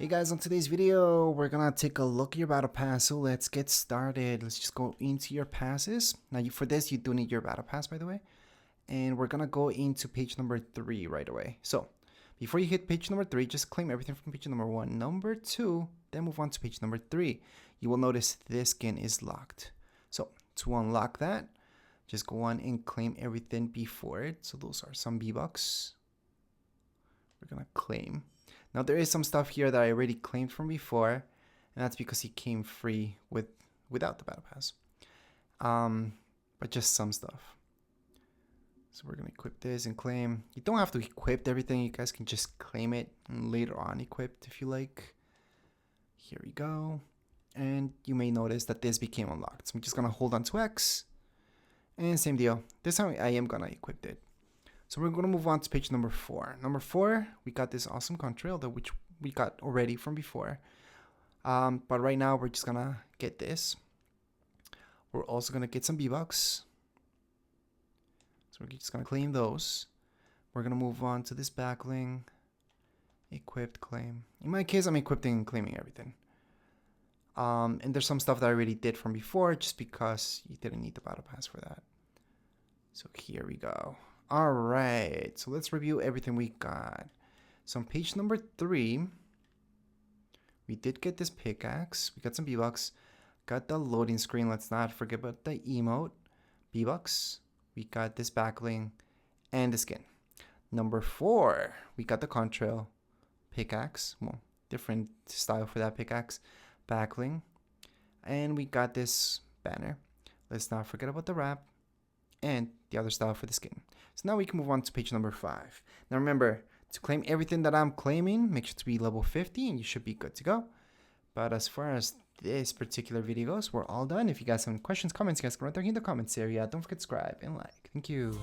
Guys, on today's video, we're gonna take a look at your battle pass. So let's get started. Let's just go into your passes. Now, for this, you do need your battle pass, by the way. And we're gonna go into page number 3 right away. So before you hit page number 3, just claim everything from page number 1, number 2, then move on to page number 3. You will notice this skin is locked. So to unlock that, just go on and claim everything before it. So those are some V-Bucks. We're gonna claim. Now there is some stuff here that I already claimed from before, and that's because he came free without the battle pass. But just some stuff. So we're gonna equip this and claim. You don't have to equip everything. You guys can just claim it and later on equip if you like. Here we go. And you may notice that this became unlocked. So I'm just gonna hold on to X. And same deal. This time I am gonna equip it. So we're going to move on to page number 4. Number 4, we got this awesome contrail that which we got already from before. But right now we're just going to get this. We're also going to get some V-Bucks. So we're just going to claim those. We're going to move on to this backling. Equipped, claim. In my case, I'm equipping and claiming everything. And there's some stuff that I already did from before just because you didn't need the battle pass for that. So here we go. All right, so let's review everything we got. So on page number 3, we did get this pickaxe. We got some V-Bucks. Got the loading screen. Let's not forget about the emote. V-Bucks. We got this backling and the skin. Number 4, we got the contrail pickaxe. Well, different style for that pickaxe. Backling. And we got this banner. Let's not forget about the wrap and the other style for the skin. So now we can move on to page number 5. Now remember, to claim everything that I'm claiming, make sure to be level 50 and you should be good to go. But as far as this particular video goes, we're all done. If you guys have any questions, comments, you guys can write there in the comments area. Don't forget to subscribe and like. Thank you.